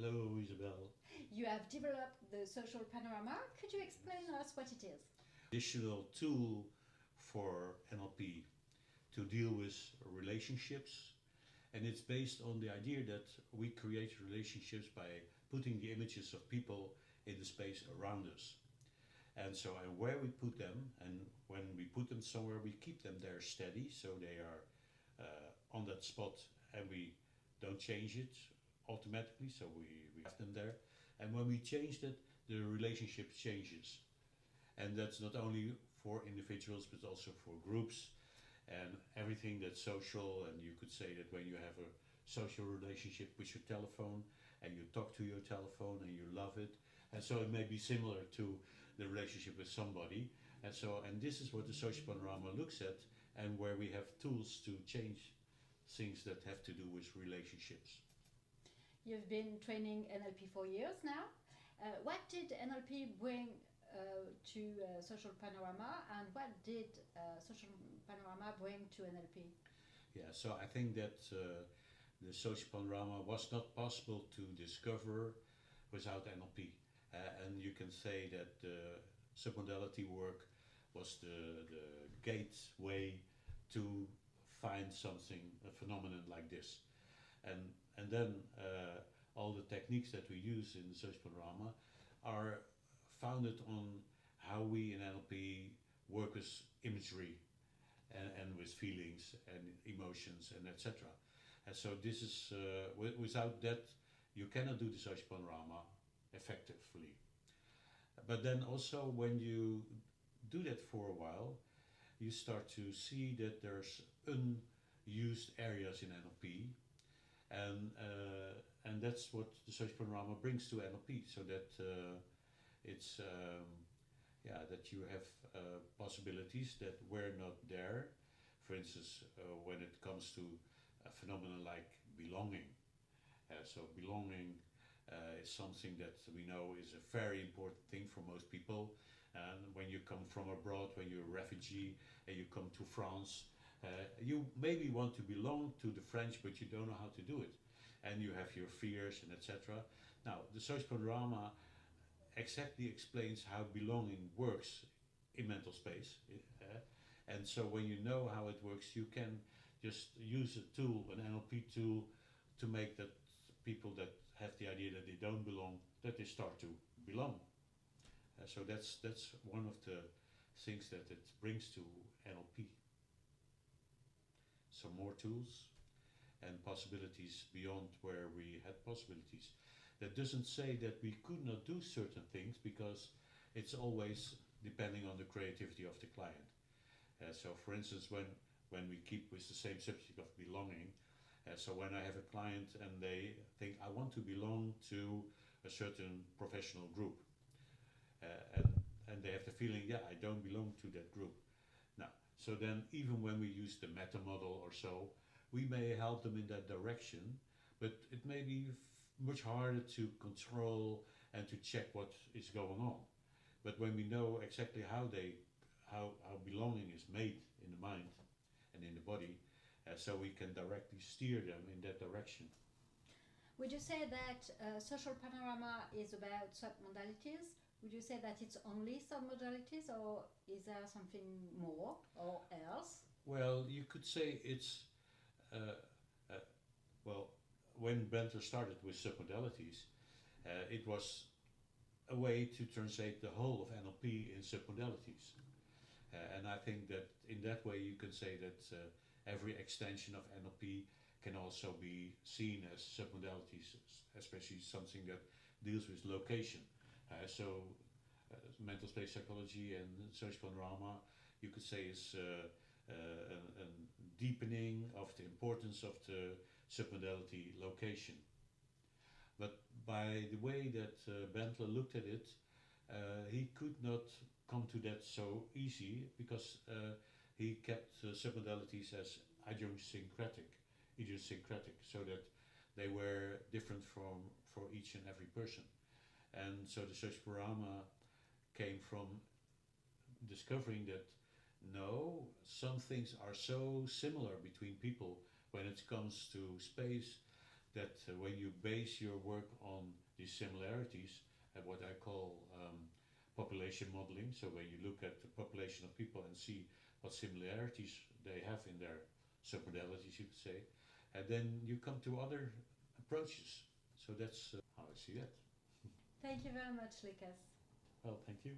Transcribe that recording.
Hello, Isabel. You have developed the social panorama. Could you explain us what it is? Additional tool for NLP to deal with relationships, and it's based on the idea that we create relationships by putting the images of people in the space around us. And so, and where we put them, and when we put them somewhere, we keep them there steady, so they are on that spot, and we don't change it automatically, so we have them there. And when we change that, the relationship changes. And that's not only for individuals, but also for groups and everything that's social. And you could say that when you have a social relationship with your telephone, and you talk to your telephone and you love it, and so it may be similar to the relationship with somebody. And so, and this is what the social panorama looks at, and where we have tools to change things that have to do with relationships. You've been training NLP for years now. What did NLP bring to social panorama, and what did social panorama bring to NLP? Yeah, so I think that the social panorama was not possible to discover without NLP. And you can say that the submodality work was the gateway to find something, a phenomenon like this. And then all the techniques that we use in the social panorama are founded on how we in NLP work with imagery and with feelings and emotions and etc. And so this is, without that, you cannot do the social panorama effectively. But then also when you do that for a while, you start to see that there's unused areas in NLP, and that's what the social panorama brings to NLP, so that it's that you have possibilities that were not there. For instance, when it comes to a phenomenon like belonging. So belonging is something that we know is a very important thing for most people. And when you come from abroad, when you're a refugee and you come to France, you maybe want to belong to the French, but you don't know how to do it. And you have your fears and etc. Now, the social panorama exactly explains how belonging works in mental space. And so when you know how it works, you can just use a tool, an NLP tool, to make that people that have the idea that they don't belong, that they start to belong. So that's one of the things that it brings to NLP. So more tools and possibilities beyond where we had possibilities. That doesn't say that we could not do certain things, because it's always depending on the creativity of the client. So for instance, when we keep with the same subject of belonging, so when I have a client and they think, I want to belong to a certain professional group, and they have the feeling, yeah, I don't belong to that group. Now, so then even when we use the meta model or so, we may help them in that direction, but it may be much harder to control and to check what is going on. But when we know exactly how belonging is made in the mind and in the body, so we can directly steer them in that direction. Would you say that social panorama is about submodalities? Would you say that it's only submodalities, or is there something more or else? Well, you could say it's, when Bentler started with submodalities, it was a way to translate the whole of NLP in submodalities. And I think that in that way you can say that every extension of NLP can also be seen as submodalities, especially something that deals with location. So mental space psychology and social panorama, you could say, is a deepening of the importance of the submodality location. But by the way that Bentler looked at it, he could not come to that so easy, because he kept submodalities as idiosyncratic, so that they were different for each and every person. And so the social panorama came from discovering that no, some things are so similar between people when it comes to space, that when you base your work on these similarities, and what I call population modeling, so when you look at the population of people and see what similarities they have in their submodalities, you could say, and then you come to other approaches. So that's how I see that. Thank you very much, Lucas. Well, thank you.